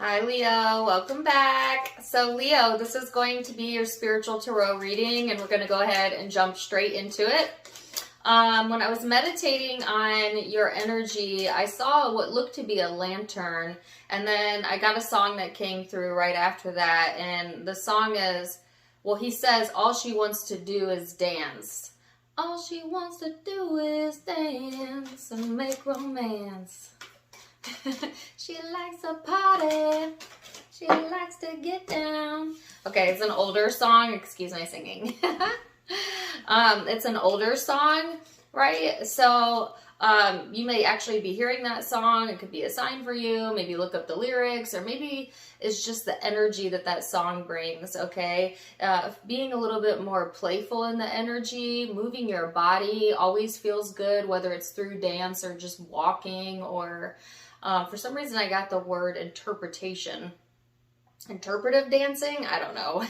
Hi Leo, welcome back. So Leo, this is going to be your spiritual tarot reading and we're going to go ahead and jump straight into it. When I was meditating on your energy, I saw what looked to be a lantern, and then I got a song that came through right after that, and the song is, well, he says, all she wants to do is dance. All she wants to do is dance and make romance. She likes a party. She likes to get down. Okay, it's an older song. Excuse my singing. It's an older song, right? So you may actually be hearing that song. It could be a sign for you. Maybe look up the lyrics, or maybe it's just the energy that that song brings, okay? Being a little bit more playful in the energy, moving your body always feels good, whether it's through dance or just walking, or for some reason I got the word interpretation. Interpretive dancing? I don't know.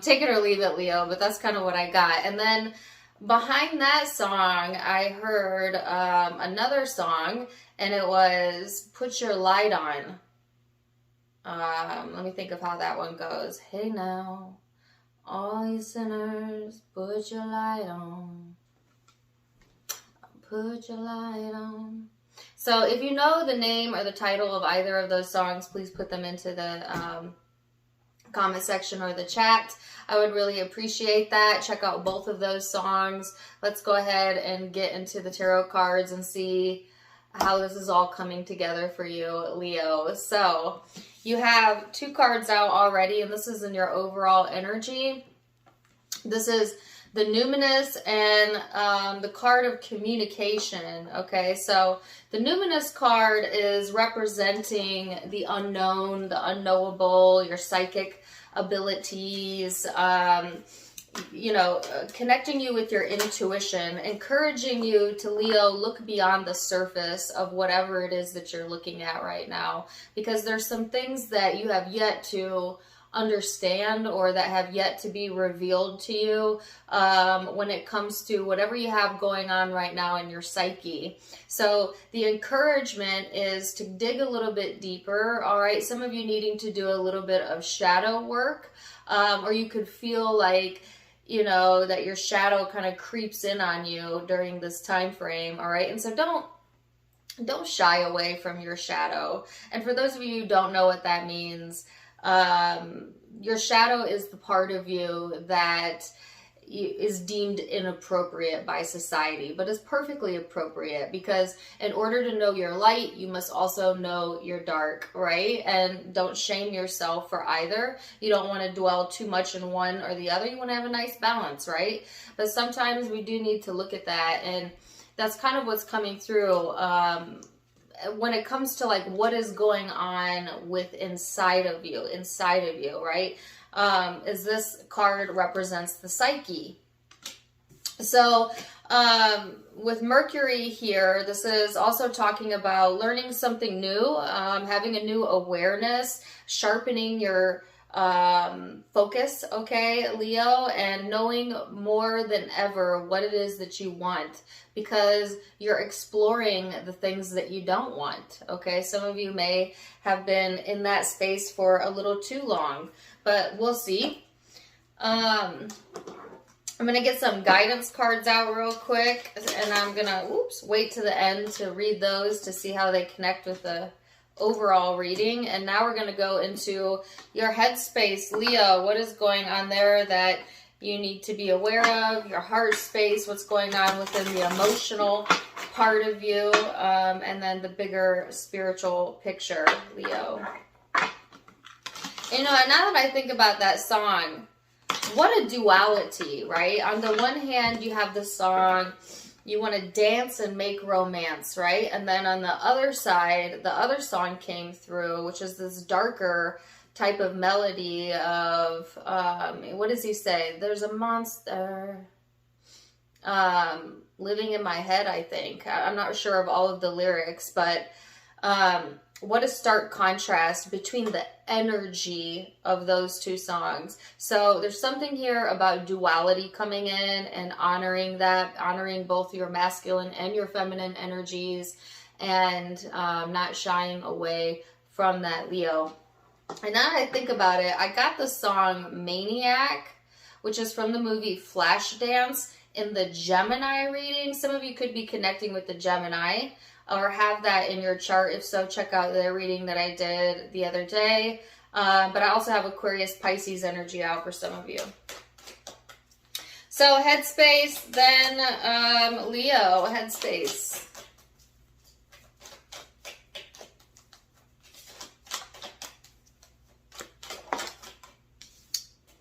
Take it or leave it, Leo, but that's kind of what I got. And then behind that song, I heard another song, and it was Put Your Light On. Let me think of how that one goes. Hey now, all you sinners, put your light on. Put your light on. So if you know the name or the title of either of those songs, please put them into the comment section or the chat. I would really appreciate that. Check out both of those songs. Let's go ahead and get into the tarot cards and see how this is all coming together for you, Leo. So you have 2 cards out already, and this is in your overall energy. This is the numinous and the card of communication. Okay, so the numinous card is representing the unknown, the unknowable, your psychic abilities, connecting you with your intuition, encouraging you to, Leo, look beyond the surface of whatever it is that you're looking at right now, because there's some things that you have yet to understand or that have yet to be revealed to you when it comes to whatever you have going on right now in your psyche. So the encouragement is to dig a little bit deeper. All right, some of you needing to do a little bit of shadow work, or you could feel like, you know, that your shadow kind of creeps in on you during this time frame. All right, and so don't shy away from your shadow. And for those of you who don't know what that means, your shadow is the part of you that is deemed inappropriate by society, but is perfectly appropriate, because in order to know your light, you must also know your dark, right? And don't shame yourself for either. You don't want to dwell too much in one or the other. You want to have a nice balance, right? But sometimes we do need to look at that, and that's kind of what's coming through when it comes to like what is going on with inside of you, right? Is this card represents the psyche. So with Mercury here, this is also talking about learning something new, having a new awareness, sharpening your focus, okay, Leo, and knowing more than ever what it is that you want, because you're exploring the things that you don't want, okay? Some of you may have been in that space for a little too long, but we'll see. I'm going to get some guidance cards out real quick, and I'm going to, wait to the end to read those to see how they connect with the overall reading. And now we're going to go into your headspace, Leo. What is going on there that you need to be aware of? Your heart space, what's going on within the emotional part of you, and then the bigger spiritual picture, Leo. You know, now that I think about that song, what a duality, right? On the one hand, you have the song, you want to dance and make romance, right? And then on the other side, the other song came through, which is this darker type of melody of, what does he say? There's a monster living in my head, I think. I'm not sure of all of the lyrics, but what a stark contrast between the energy of those two songs. So there's something here about duality coming in and honoring that, honoring both your masculine and your feminine energies, and not shying away from that, Leo. And now that I think about it, I got the song Maniac, which is from the movie Flashdance, in the Gemini reading. Some of you could be connecting with the Gemini or have that in your chart. If so, check out the reading that I did the other day. But I also have Aquarius Pisces energy out for some of you. So headspace, then Leo, headspace.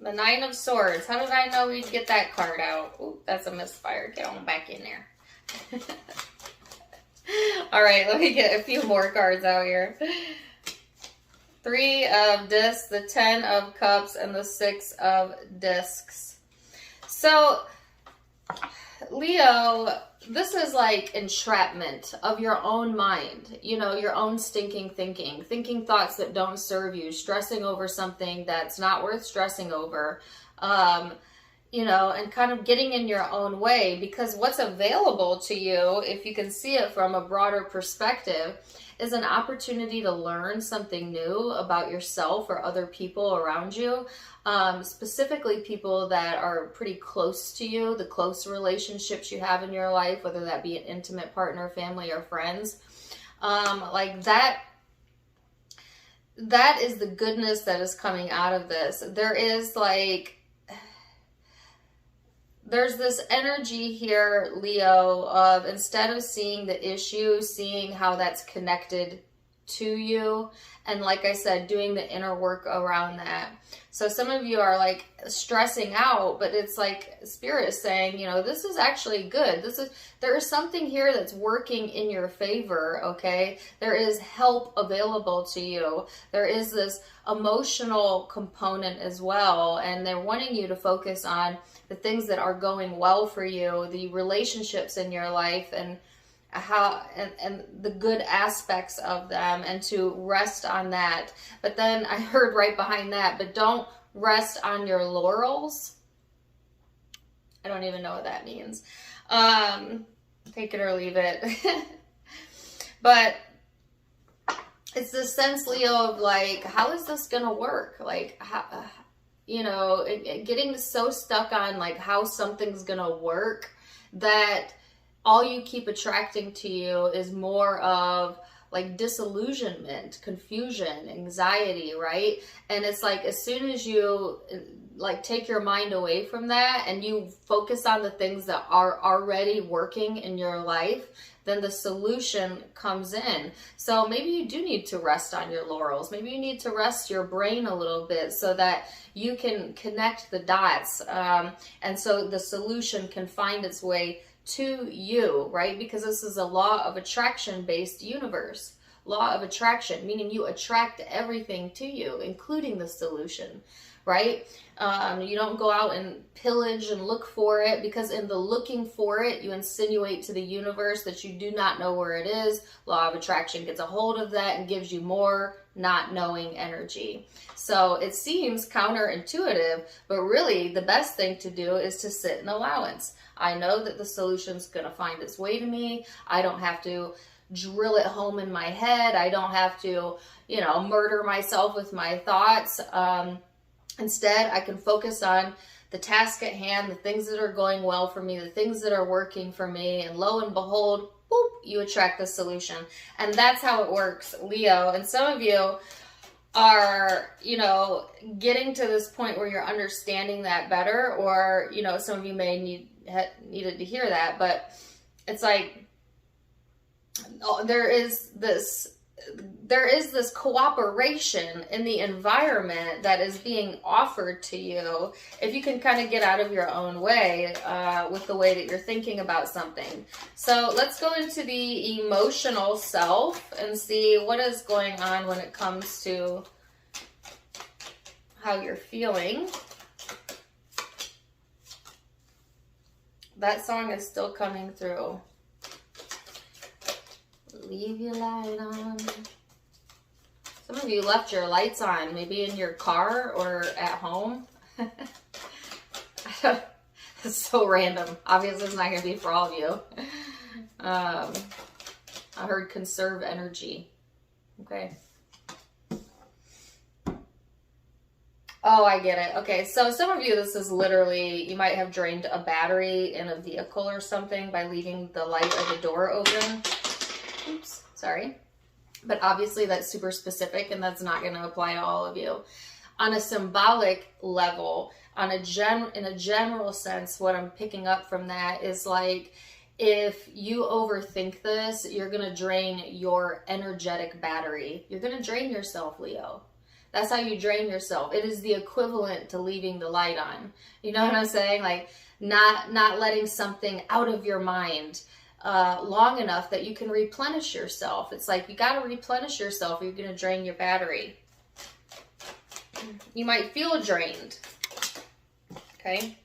The Nine of Swords. How did I know we'd get that card out? Ooh, that's a misfire. Get on back in there. All right, let me get a few more cards out here. Three of Discs, the 10 of Cups, and the 6 of Discs. So, Leo, this is like entrapment of your own mind, you know, your own stinking thinking thoughts that don't serve you, stressing over something that's not worth stressing over, you know, and kind of getting in your own way, because what's available to you, if you can see it from a broader perspective, is an opportunity to learn something new about yourself or other people around you, specifically people that are pretty close to you, the close relationships you have in your life, whether that be an intimate partner, family, or friends. Like that is the goodness that is coming out of this. There's this energy here, Leo, of instead of seeing the issue, seeing how that's connected to you. And like I said, doing the inner work around that. So some of you are like stressing out, but it's like Spirit is saying, you know, this is actually good. There is something here that's working in your favor, okay? There is help available to you. There is this emotional component as well. And they're wanting you to focus on the things that are going well for you, the relationships in your life, and how and the good aspects of them, and to rest on that. But then I heard right behind that, but don't rest on your laurels. I don't even know what that means. Take it or leave it. But it's this sense, Leo, of like, how is this gonna work? Like, how, you know, getting so stuck on like how something's gonna work that all you keep attracting to you is more of like disillusionment, confusion, anxiety, right? And it's like, as soon as you like take your mind away from that and you focus on the things that are already working in your life, then the solution comes in. So maybe you do need to rest on your laurels. Maybe you need to rest your brain a little bit so that you can connect the dots. And so the solution can find its way to you, right? Because this is a law of attraction based universe. Law of attraction, meaning you attract everything to you, including the solution, right? You don't go out and pillage and look for it, because in the looking for it, you insinuate to the universe that you do not know where it is. Law of attraction gets a hold of that and gives you more not knowing energy. So it seems counterintuitive, but really the best thing to do is to sit in allowance. I know that the solution's going to find its way to me. I don't have to drill it home in my head. I don't have to, you know, murder myself with my thoughts. Instead, I can focus on the task at hand, the things that are going well for me, the things that are working for me, and lo and behold, boop, you attract the solution. And that's how it works, Leo. And some of you are, you know, getting to this point where you're understanding that better, or, you know, some of you may needed to hear that, but it's like, there is this cooperation in the environment that is being offered to you if you can kind of get out of your own way with the way that you're thinking about something. So let's go into the emotional self and see what is going on when it comes to how you're feeling. That song is still coming through. Leave your light on. Some of you left your lights on, maybe in your car or at home. It's so random. Obviously, it's not going to be for all of you. I heard conserve energy. Okay. Oh, I get it. Okay, so some of you, this is literally, you might have drained a battery in a vehicle or something by leaving the light or the door open. Oops, sorry. But obviously that's super specific and that's not going to apply to all of you. On a symbolic level, in a general sense, what I'm picking up from that is like, if you overthink this, you're going to drain your energetic battery. You're going to drain yourself, Leo. That's how you drain yourself. It is the equivalent to leaving the light on. You know what I'm saying? Like not letting something out of your mind long enough that you can replenish yourself. It's like you got to replenish yourself or you're going to drain your battery. You might feel drained. Okay.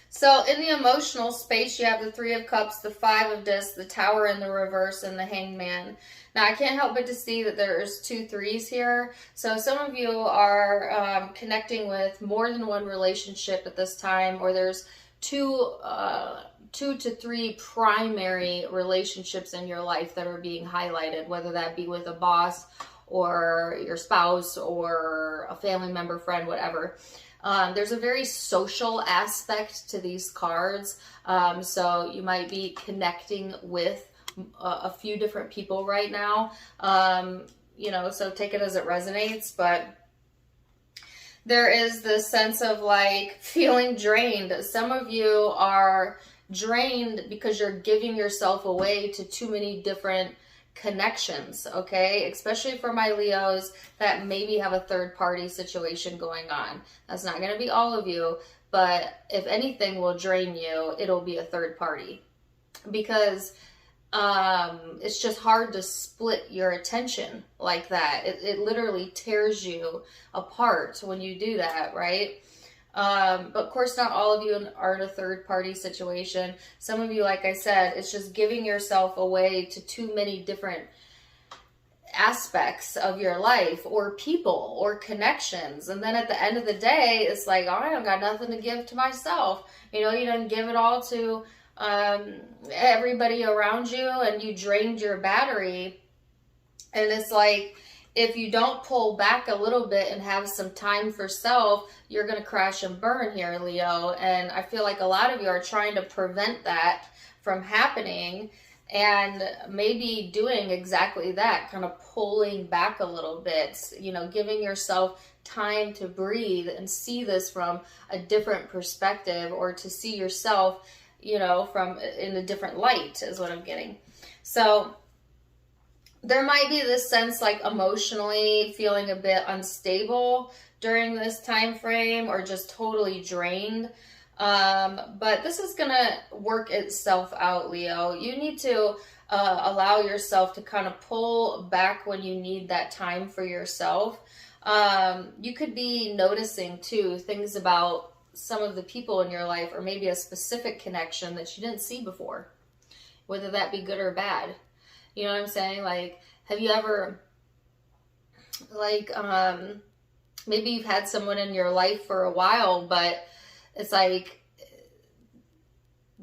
So in the emotional space, you have the Three of Cups, the Five of Discs, the Tower in the reverse, and the Hangman. Now, I can't help but to see that there's 2 threes here. So some of you are connecting with more than one relationship at this time, or there's 2 to 3 primary relationships in your life that are being highlighted, whether that be with a boss or your spouse or a family member, friend, whatever. There's a very social aspect to these cards. So you might be connecting with a few different people right now. You know, so take it as it resonates, but there is this sense of like feeling drained. Some of you are drained because you're giving yourself away to too many different connections, okay? Especially for my Leos that maybe have a third party situation going on. That's not going to be all of you, but if anything will drain you, it'll be a third party, because it's just hard to split your attention like that. It literally tears you apart when you do that, right? But of course, not all of you are in a third party situation. Some of you, like I said, it's just giving yourself away to too many different aspects of your life or people or connections. And then at the end of the day, it's like, oh, I don't got nothing to give to myself. You know, you didn't give it all to everybody around you and you drained your battery. And it's like, if you don't pull back a little bit and have some time for self, you're going to crash and burn here, Leo. And I feel like a lot of you are trying to prevent that from happening and maybe doing exactly that, kind of pulling back a little bit, you know, giving yourself time to breathe and see this from a different perspective, or to see yourself, you know, from in a different light is what I'm getting. So there might be this sense like emotionally feeling a bit unstable during this time frame, or just totally drained. But this is going to work itself out, Leo. You need to allow yourself to kind of pull back when you need that time for yourself. You could be noticing too things about some of the people in your life, or maybe a specific connection that you didn't see before, whether that be good or bad. You know what I'm saying? Like, have you ever, like, maybe you've had someone in your life for a while, but it's like,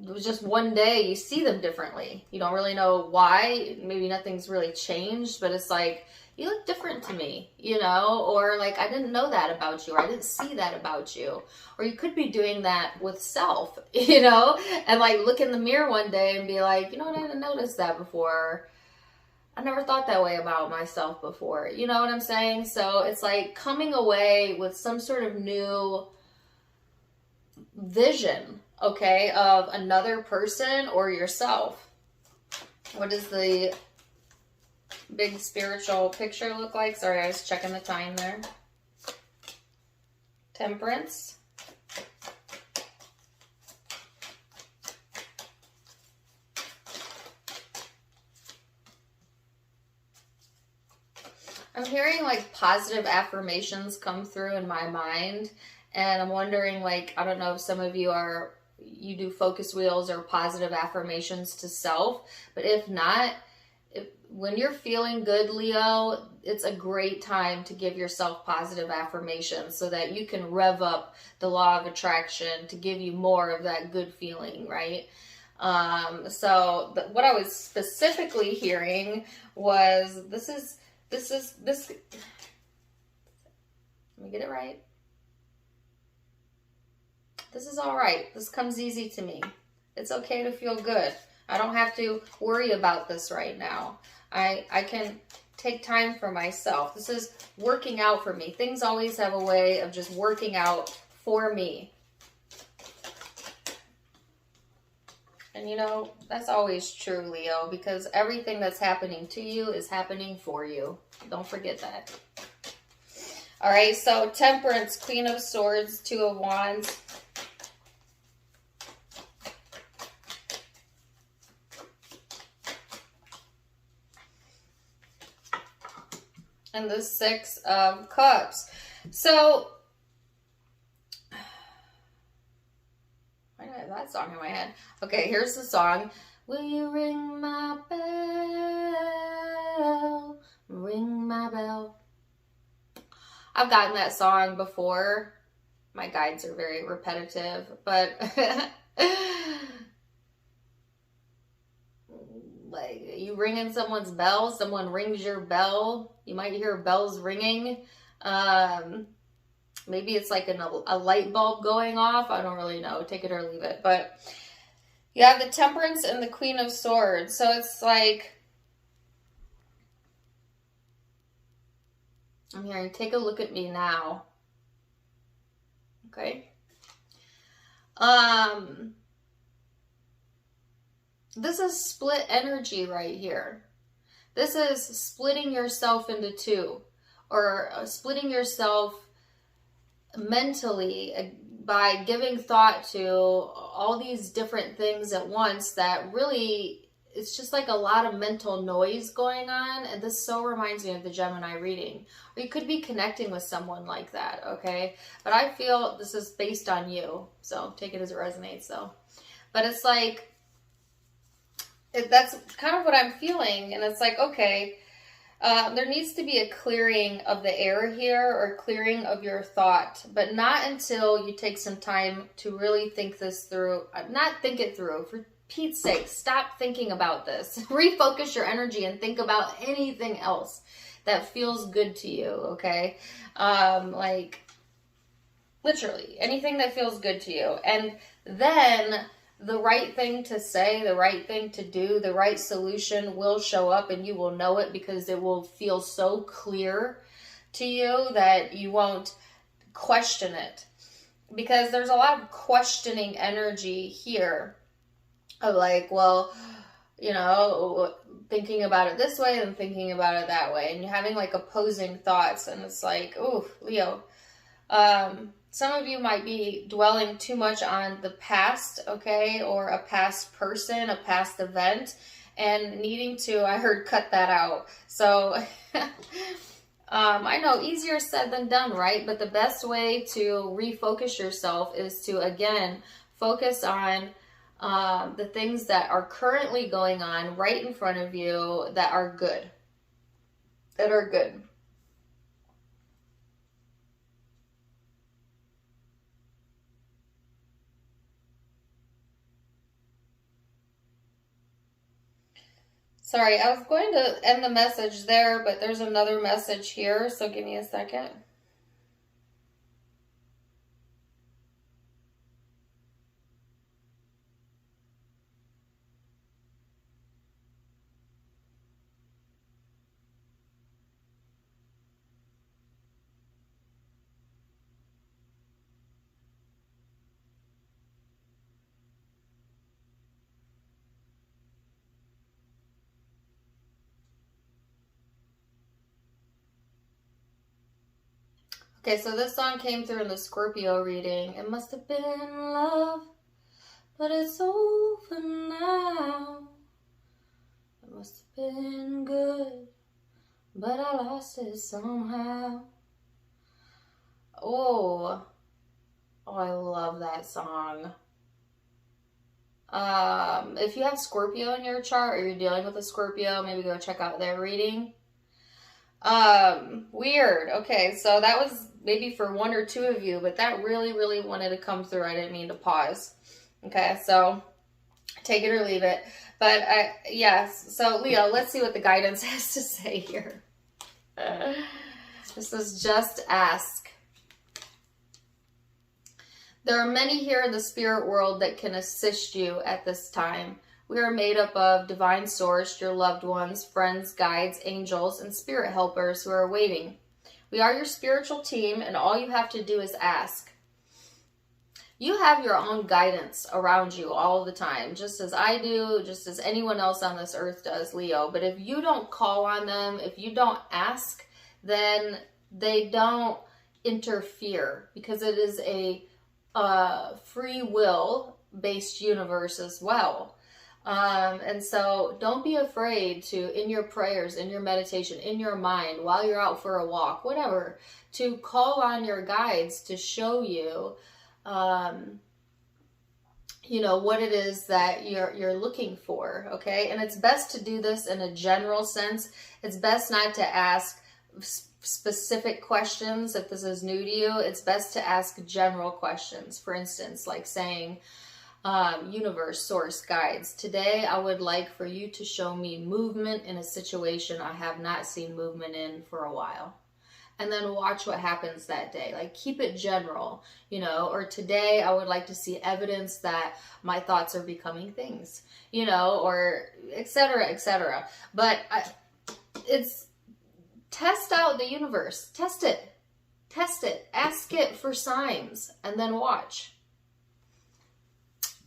it was just one day you see them differently. You don't really know why. Maybe nothing's really changed, but it's like, you look different to me, you know, or like, I didn't know that about you, or I didn't see that about you. Or you could be doing that with self, you know, and like look in the mirror one day and be like, you know what, I didn't notice that before. I never thought that way about myself before. You know what I'm saying? So it's like coming away with some sort of new vision, okay, of another person or yourself. What does the big spiritual picture look like? Sorry, I was checking the time there. Temperance. I'm hearing like positive affirmations come through in my mind, and I'm wondering, like, I don't know if some of you do focus wheels or positive affirmations to self, but if not, when you're feeling good, Leo, it's a great time to give yourself positive affirmations so that you can rev up the law of attraction to give you more of that good feeling, right? So what I was specifically hearing was this Let me get it right. This is all right. This comes easy to me. It's okay to feel good. I don't have to worry about this right now. I can take time for myself. This is working out for me. Things always have a way of just working out for me. And you know, that's always true, Leo, because everything that's happening to you is happening for you. Don't forget that. All right, so Temperance, Queen of Swords, Two of Wands. And the Six of Cups. So, why do I have that song in my head? Okay, here's the song. Will you ring my bell? Ring my bell. I've gotten that song before. My guides are very repetitive, but like you ringing someone's bell, someone rings your bell, you might hear bells ringing. Maybe it's like a light bulb going off. I don't really know. Take it or leave it. But you have the Temperance and the Queen of Swords. So it's like, I'm hearing, take a look at me now. Okay. This is split energy right here. This is splitting yourself into two, or splitting yourself mentally by giving thought to all these different things at once that really, it's just like a lot of mental noise going on. And this so reminds me of the Gemini reading. Or you could be connecting with someone like that, okay? But I feel this is based on you, so take it as it resonates though. But it's like, that's kind of what I'm feeling. And it's like, okay, there needs to be a clearing of the air here, or clearing of your thought, but not until you take some time to really think this through. Not think it through. For Pete's sake, stop thinking about this. Refocus your energy and think about anything else that feels good to you, okay? Like, literally, anything that feels good to you. And then the right thing to say, the right thing to do, the right solution will show up, and you will know it because it will feel so clear to you that you won't question it. Because there's a lot of questioning energy here of like, well, you know, thinking about it this way and thinking about it that way, and you're having like opposing thoughts, and it's like, oh, Leo, some of you might be dwelling too much on the past, okay, or a past person, a past event, and needing to, I heard, cut that out. So I know, easier said than done, right? But the best way to refocus yourself is to, again, focus on the things that are currently going on right in front of you that are good. That are good. Sorry, I was going to end the message there, but there's another message here, so give me a second. Okay, so this song came through in the Scorpio reading. It must have been love, but it's over now. It must have been good, but I lost it somehow. Oh, I love that song. If you have Scorpio in your chart, or you're dealing with a Scorpio, maybe go check out their reading. Weird. Okay, so that was maybe for one or two of you, but that really, really wanted to come through. I didn't mean to pause. Okay, so take it or leave it. But yes, so Leo, let's see what the guidance has to say here. This is just ask. There are many here in the spirit world that can assist you at this time. We are made up of divine source, your loved ones, friends, guides, angels, and spirit helpers who are waiting. We are your spiritual team, and all you have to do is ask. You have your own guidance around you all the time, just as I do, just as anyone else on this earth does, Leo. But if you don't call on them, if you don't ask, then they don't interfere, because it is a free will based universe as well. And so don't be afraid to, in your prayers, in your meditation, in your mind, while you're out for a walk, whatever, to call on your guides to show you, you know, what it is that you're looking for. Okay. And it's best to do this in a general sense. It's best not to ask specific questions. If this is new to you, it's best to ask general questions. For instance, like saying, universe, source, guides, today I would like for you to show me movement in a situation I have not seen movement in for a while. And then watch what happens that day. Like, keep it general, you know, or today I would like to see evidence that my thoughts are becoming things, you know, or et cetera, et cetera. But it's, test out the universe. Test it. Test it. Ask it for signs and then watch.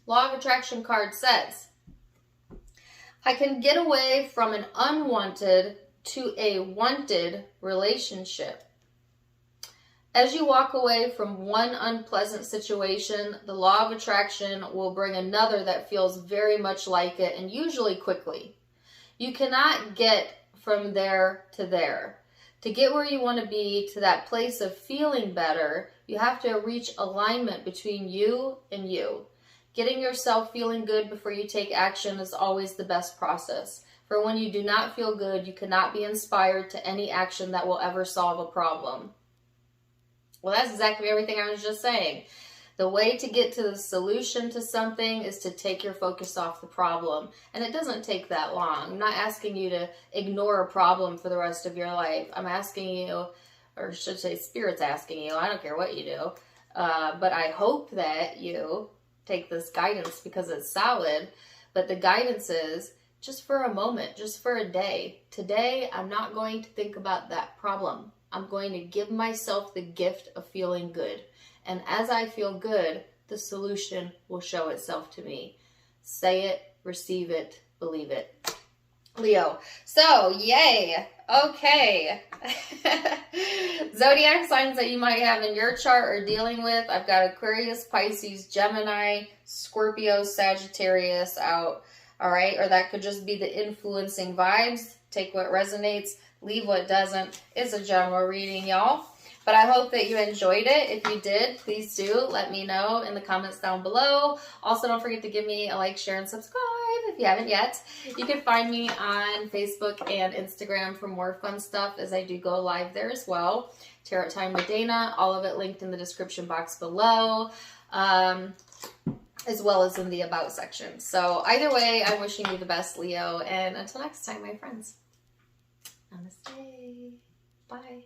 Law of Attraction card says, I can get away from an unwanted to a wanted relationship. As you walk away from one unpleasant situation, the law of attraction will bring another that feels very much like it, and usually quickly. You cannot get from there to there. To get where you want to be, to that place of feeling better, you have to reach alignment between you and you. Getting yourself feeling good before you take action is always the best process. For when you do not feel good, you cannot be inspired to any action that will ever solve a problem. Well, that's exactly everything I was just saying. The way to get to the solution to something is to take your focus off the problem. And it doesn't take that long. I'm not asking you to ignore a problem for the rest of your life. I'm asking you, or should I say Spirit's asking you, I don't care what you do, but I hope that you take this guidance because it's solid. But the guidance is, just for a moment, just for a day. Today, I'm not going to think about that problem. I'm going to give myself the gift of feeling good. And as I feel good, the solution will show itself to me. Say it, receive it, believe it. Leo. So, yay. Okay. Zodiac signs that you might have in your chart or dealing with. I've got Aquarius, Pisces, Gemini, Scorpio, Sagittarius out. All right, or that could just be the influencing vibes. Take what resonates, leave what doesn't. It's a general reading, y'all. But I hope that you enjoyed it. If you did, please do let me know in the comments down below. Also, don't forget to give me a like, share, and subscribe if you haven't yet. You can find me on Facebook and Instagram for more fun stuff, as I do go live there as well. Tarot Time with Dana, all of it linked in the description box below. As well as in the About section. So either way, I'm wishing you the best, Leo. And until next time, my friends. Namaste. Bye.